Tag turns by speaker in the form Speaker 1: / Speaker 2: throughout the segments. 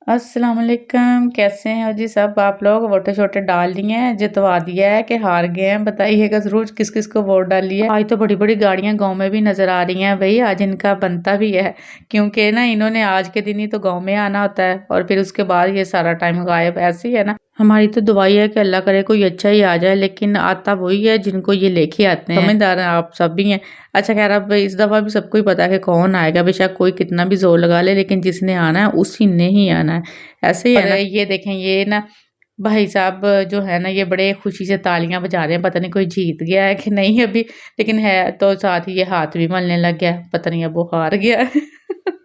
Speaker 1: अस्सलाम वालेकुम, कैसे हैं जी सब आप लोग? वोटे शोटे डाल लिए हैं, जितवा दिया है कि हार गए हैं? बताइएगा ज़रूर किस किस को वोट डाली है। आज तो बड़ी बड़ी गाड़ियां गांव में भी नजर आ रही हैं भाई, आज इनका बनता भी है क्योंकि ना इन्होंने आज के दिन ही तो गांव में आना होता है और फिर उसके बाद ये सारा टाइम गायब, ऐसे ही है ना। हमारी तो दुआ है कि अल्लाह करे कोई अच्छा ही आ जाए, लेकिन आता वही है जिनको ये लेके आते हैं। समझदार हैं आप सब भी हैं। अच्छा खैर, अब इस दफा भी सबको ही पता है कि कौन आएगा, बेशक कोई कितना भी जोर लगा ले, लेकिन जिसने आना है उसी ने ही आना है। ऐसे ही है ना। ये देखें, ये ना भाई साहब जो है ना, ये बड़े खुशी से तालियां बजा रहे हैं, पता नहीं कोई जीत गया है कि नहीं अभी, लेकिन है तो साथ ही ये हाथ भी मलने लग गया, पता नहीं अब वो हार गया है।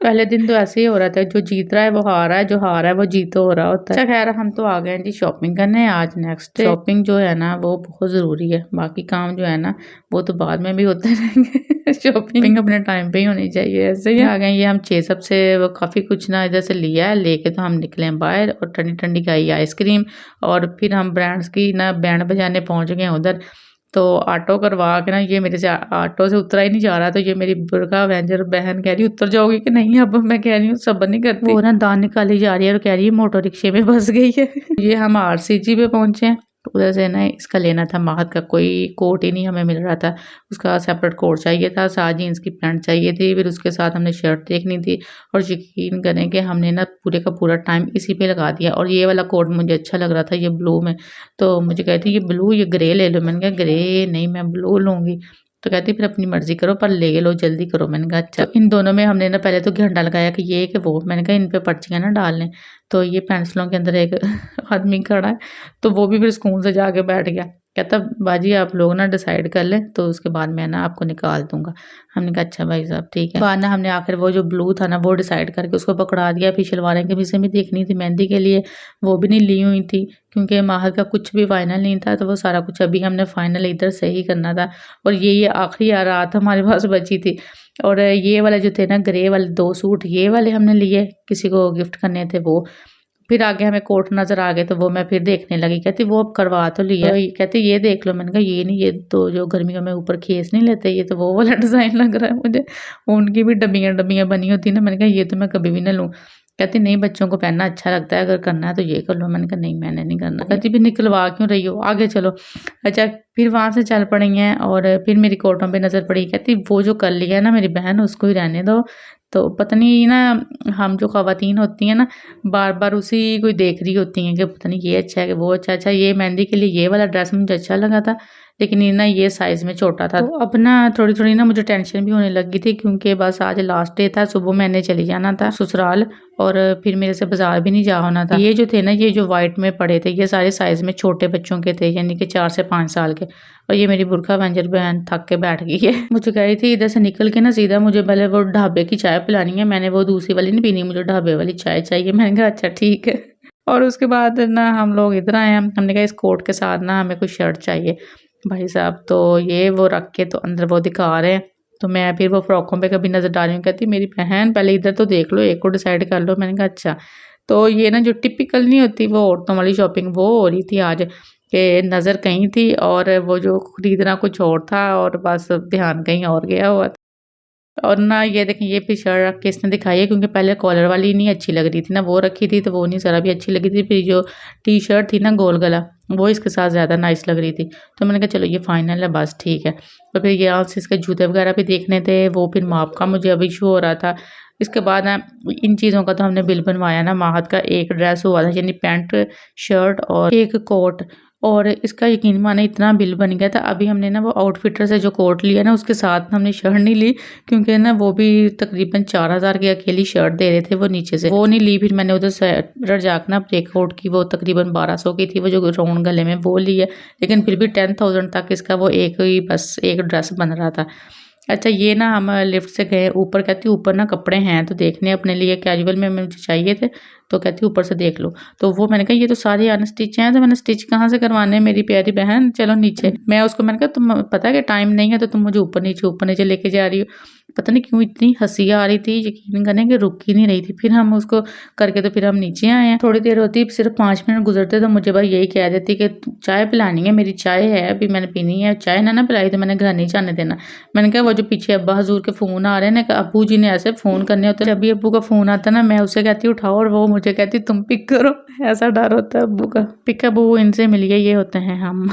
Speaker 1: पहले दिन तो ऐसे ही हो रहा था, जो जीत रहा है वो हार रहा है, जो हार रहा है वो जीत हो रहा होता है। अच्छा खैर, हम तो आ गए हैं जी शॉपिंग करने। आज नेक्स्ट शॉपिंग जो है ना वो बहुत ज़रूरी है, बाकी काम जो है ना वो तो बाद में भी होते रहेंगे। शॉपिंग अपने टाइम पे ही होनी चाहिए। ऐसे ही आ गए। ये हम चेसअप से वो काफ़ी कुछ ना इधर से लिया है, लेके तो हम निकले हैं बाहर, और ठंडी ठंडी खाई आइसक्रीम, और फिर हम ब्रांड्स की ना बैंड बजाने पहुंच गए हैं उधर। तो ऑटो करवा के ना, ये मेरे से ऑटो से उतरा ही नहीं जा रहा, तो ये मेरी बुर्का वेंजर बहन कह रही उतर जाओगी कि नहीं। अब मैं कह रही हूँ सब्र नहीं करती, वो ना दान निकाली जा रही है और कह रही है मोटर रिक्शे में फंस गई है। ये हम आरसीजी पे पहुंचे हैं, तो उधर से ना इसका लेना था महक का, कोई कोट ही नहीं हमें मिल रहा था, उसका सेपरेट कोट चाहिए था, साथ जीन्स की पैंट चाहिए थी, फिर उसके साथ हमने शर्ट देखनी थी। और यकीन करें कि हमने ना पूरे का पूरा टाइम इसी पे लगा दिया। और ये वाला कोट मुझे अच्छा लग रहा था, ये ब्लू में, तो मुझे कहती ये ब्लू ये ग्रे ले लो। मैंने कहा ग्रे नहीं, मैं ब्लू लूंगी। तो कहती फिर अपनी मर्जी करो पर ले लो जल्दी करो। मैंने कहा अच्छा। तो इन दोनों में हमने ना पहले तो घंटा लगाया कि ये कि वो, मैंने कहा इन पे पर्चियां ना डाल लें। तो ये पेंसिलों के अंदर एक आदमी खड़ा है, तो वो भी फिर स्कूल से जाके बैठ गया, कहता बाजी आप लोग ना डिसाइड कर लें, तो उसके बाद मैं ना आपको निकाल दूंगा। हमने कहा अच्छा भाई साहब ठीक है। बाद ना हमने आखिर वो जो ब्लू था ना वो डिसाइड करके उसको पकड़ा दिया। फिर शलवारें के पीछे भी देखनी थी मेहंदी के लिए, वो भी नहीं ली हुई थी क्योंकि माहर का कुछ भी फाइनल नहीं था, तो वो सारा कुछ अभी हमने फाइनल इधर से ही करना था। और ये आखिरी रात हमारे पास बची थी। और ये वाले जो थे ना ग्रे वाले दो सूट, ये वाले हमने लिए, किसी को गिफ्ट करने थे वो। फिर आगे हमें कोट नज़र आ गए, तो वो मैं फिर देखने लगी, कहती वो अब करवा तो लिया। तो कहती ये देख लो। मैंने कहा ये नहीं, ये तो जो गर्मियों में ऊपर खेस नहीं लेते, ये तो वो वाला डिज़ाइन लग रहा है मुझे। उनकी भी डब्बियाँ डब्बियाँ बनी होती ना, मैंने कहा ये तो मैं कभी भी ना लूँ। कहती नहीं बच्चों को पहनना अच्छा लगता है, अगर करना है तो ये कर लो। मैंने कहा नहीं मैंने नहीं करना। कहती फिर निकलवा क्यों रही हो, आगे चलो। अच्छा, फिर वहाँ से चल पड़ी हैं, और फिर मेरी कोटों पे नज़र पड़ी, कहती वो जो कर लिया है ना मेरी बहन उसको ही रहने दो। तो पता नहीं ना, हम जो ख़वातीन होती हैं ना बार बार उसी को ही देख रही होती हैं कि पता नहीं ये अच्छा है कि वो अच्छा। अच्छा, ये मेहंदी के लिए ये वाला ड्रेस मुझे अच्छा लगा था, लेकिन ये ना ये साइज़ में छोटा था। तो अब ना थोड़ी थोड़ी ना मुझे टेंशन भी होने लगी थी, क्योंकि बस आज लास्ट डे था, सुबह मैंने चली जाना था ससुराल, और फिर मेरे से बाजार भी नहीं जा होना था। ये जो थे ना, ये जो वाइट में पड़े थे, ये सारे साइज़ में छोटे बच्चों के थे, यानी कि 4 से 5 साल के। और ये मेरी बुरखा वेंजर बहन थक के बैठ गई है। मुझे कह रही थी इधर से निकल के ना सीधा मुझे पहले वो ढाबे की चाय पिलानी है, मैंने वो दूसरी वाली नहीं पीनी, मुझे ढाबे वाली चाय चाहिए। मैंने कहा अच्छा ठीक है। और उसके बाद ना हम लोग इधर आए हैं, हमने कहा इस कोट के साथ ना हमें कोई शर्ट चाहिए। भाई साहब तो ये वो रख के तो अंदर वो दिखा रहे हैं, तो मैं फिर वो फ्रॉकों पे कभी नज़र डाली हूँ। कहती मेरी बहन पहले इधर तो देख लो, एक को डिसाइड कर लो। मैंने कहा अच्छा। तो ये ना जो टिपिकल नहीं होती वो औरतों वाली शॉपिंग, वो हो रही थी आज, कि नज़र कहीं थी और वो जो खरीदना कुछ और था, और बस ध्यान कहीं और गया हुआ था। और ना ये देखें, ये फिर शर्ट किसने दिखाई है, क्योंकि पहले कॉलर वाली नहीं अच्छी लग रही थी ना, वो रखी थी तो वो नहीं ज़रा भी अच्छी लगी थी। फिर जो टी शर्ट थी ना गोल गला, वो इसके साथ ज़्यादा नाइस लग रही थी। तो मैंने कहा चलो ये फाइनल है, बस ठीक है। तो फिर यहाँ से इसके जूते वगैरह भी देखने थे, वो फिर माप का मुझे अभी इशू हो रहा था। इसके बाद ना इन चीज़ों का तो हमने बिल बनवाया ना, माहत का एक ड्रेस हुआ था, यानी पैंट शर्ट और एक कोट, और इसका यकीन माने इतना बिल बन गया था। अभी हमने ना वो आउटफिटर से जो कोट लिया ना, उसके साथ हमने शर्ट नहीं ली, क्योंकि ना वो भी तकरीबन 4000 की अकेली शर्ट दे रहे थे वो नीचे से, वो नहीं ली। फिर मैंने उधर से रजाक ना ब्रेकआउट की, वो तकरीबन 1200 की थी, वो जो राउंड गले में वो ली है, लेकिन फिर भी 10,000 तक इसका वो एक ही बस एक ड्रेस बन रहा था। अच्छा, ये ना हम लिफ्ट से गए ऊपर, कहती ऊपर ना कपड़े हैं तो देखने अपने लिए कैजुअल में मुझे चाहिए थे, तो कहती ऊपर से देख लो। तो वो मैंने कहा ये तो सारे अनस्टिच हैं, तो मैंने स्टिच कहाँ से करवाने मेरी प्यारी बहन, चलो नीचे। मैं उसको मैंने कहा तुम पता है कि टाइम नहीं है, तो तुम मुझे ऊपर नीचे लेके जा रही हो। पता नहीं क्यों इतनी हंसी आ रही थी, यकीन करने कि रुक ही नहीं रही थी। फिर हम उसको करके तो फिर हम नीचे आए हैं। थोड़ी देर होती, सिर्फ 5 मिनट गुजरते तो मुझे भाई यही कह देती कि चाय पिलानी है, मेरी चाय है अभी मैंने पीनी है, चाय ना पिलाई तो मैंने घर नहीं जाने देना। मैंने कहा वो जो पीछे अब्बा हजूर के फ़ोन आ रहे हैं ना, अब्बू जी ने ऐसे फ़ोन करने होते हैं, जब भी अब्बू का फ़ोन आता है ना मैं उसे कहती हूँ उठाओ और वो मुझे कहती तुम पिक करो, ऐसा डर होता है अब्बू का। पिक अब्बू इनसे मिलिए, ये होते हैं हम।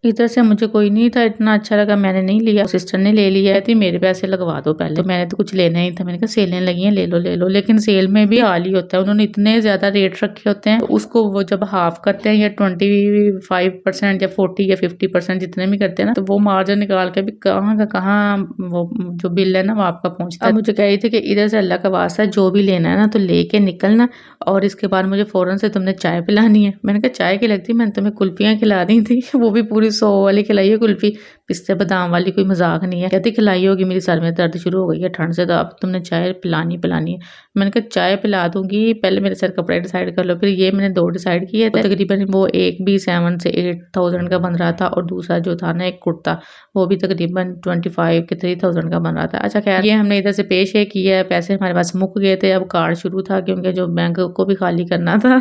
Speaker 1: इधर से मुझे कोई नहीं था, इतना अच्छा लगा, मैंने नहीं लिया, सिस्टर ने ले लिया। कहती मेरे पैसे लगवा दो पहले, तो मैंने तो कुछ लेना ही था, मैंने कहा सेलें लगी हैं, ले लो। लेकिन सेल में भी हाल ही होता है, उन्होंने इतने ज्यादा रेट रखे होते हैं, तो उसको वो जब हाफ करते हैं या 25% या 40 या 50% जितने भी करते हैं ना, तो वो मार्जिन निकाल के भी कहाँ का कहाँ वो जो बिल है ना वो आपका पहुंचता है। अब मुझे कह रही थी कि इधर से अल्लाह का वास्ता जो भी लेना है ना तो लेके निकलना, और इसके बाद मुझे फौरन से तुमने चाय पिलानी है। मैंने कहा चाय की लगती, मैंने तुम्हें कुल्फियाँ खिला दी थी, वो भी पूरी 100 वाली खिलाई है कुल्फी, पिस्ते बादाम वाली, कोई मजाक नहीं है। कहती खिलाई होगी, मेरी सर में दर्द शुरू हो गई है ठंड से, तो अब तुमने चाय पिलानी है। मैंने कहा चाय पिला दूंगी, पहले मेरे सर कपड़े डिसाइड कर लो। फिर ये मैंने 2 डिसाइड किए, तकरीबन वो एक भी 7 से 8,000 का बन रहा था, और दूसरा जो था ना एक कुर्ता, वो भी तकरीबन 25 के 3,000 का बन रहा था। अच्छा खैर, ये हमने इधर से पेश है किया है, पैसे हमारे पास मुक गए थे, अब कार्ड शुरू था क्योंकि जो बैंक को भी खाली करना था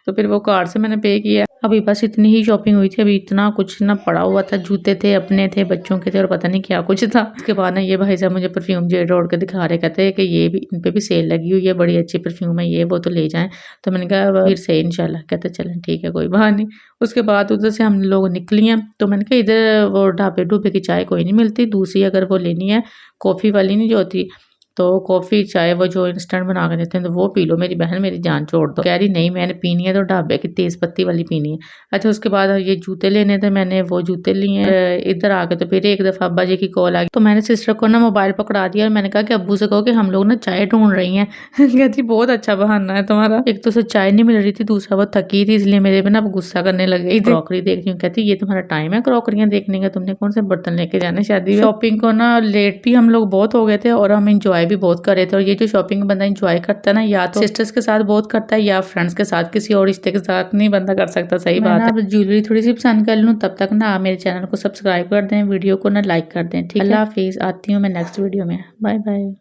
Speaker 1: तो फिर वो कार्ड से मैंने पे किया। अभी बस इतनी ही शॉपिंग हुई थी, अभी इतना कुछ ना पड़ा हुआ था, जूते थे, अपने थे, बच्चों के थे, और पता नहीं क्या कुछ था। उसके बाद ना ये भाई साहब मुझे परफ्यूम जेड रोड के दिखा रहे, कहते हैं कि ये भी, इन पे भी सेल लगी हुई है, बड़ी अच्छी परफ्यूम है, ये वो तो ले जाएं। तो मैंने कहा फिर से इंशाल्लाह, कहते चलें ठीक है कोई बात नहीं। उसके बाद उधर से हम लोग निकली हैं, तो मैंने कहा इधर वो ढाबे ढूबे की चाय कोई नहीं मिलती, दूसरी अगर वो लेनी है कॉफ़ी वाली नहीं जो होती, तो कॉफ़ी चाय वो जो इंस्टेंट बना के देते हैं, तो वो पी लो मेरी बहन, मेरी जान छोड़ दो। कह रही नहीं मैंने पीनी है तो ढाबे की तेज़ पत्ती वाली पीनी है। अच्छा उसके बाद ये जूते लेने थे, मैंने वो जूते लिए हैं। इधर आके तो फिर एक दफ़ा अब्बा जी की कॉल आ गई, तो मैंने सिस्टर को ना मोबाइल पकड़ा दिया और मैंने कहा कि अब्बू से कहो कि हम लोग ना चाय ढूंढ रही हैं कहती बहुत अच्छा बहाना है तुम्हारा, एक तो उसे चाय नहीं मिल रही थी, दूसरा वो थकी थी, इसलिए मेरे पे ना गुस्सा करने लग गई थी। क्रॉकरी देख रही हूँ, कहती ये तुम्हारा टाइम है क्रॉकरियाँ देखने का, तुमने कौन से बर्तन लेके जाने शादी में। शॉपिंग को ना लेट भी हम लोग बहुत हो गए थे, और हम इंजॉय भी बहुत कर रहे थे। और ये जो शॉपिंग बंदा इंजॉय करता है ना, या तो सिस्टर्स के साथ बहुत करता है या फ्रेंड्स के साथ, किसी और रिश्ते के साथ नहीं बंदा कर सकता। सही बात है। अब ज्वेलरी थोड़ी सी पसंद कर लूँ, तब तक ना आप मेरे चैनल को सब्सक्राइब कर दें, वीडियो को ना लाइक कर दें, ठीक है। अल्लाह हाफिज, आती हूँ मैं नेक्स्ट वीडियो में, बाय बाय।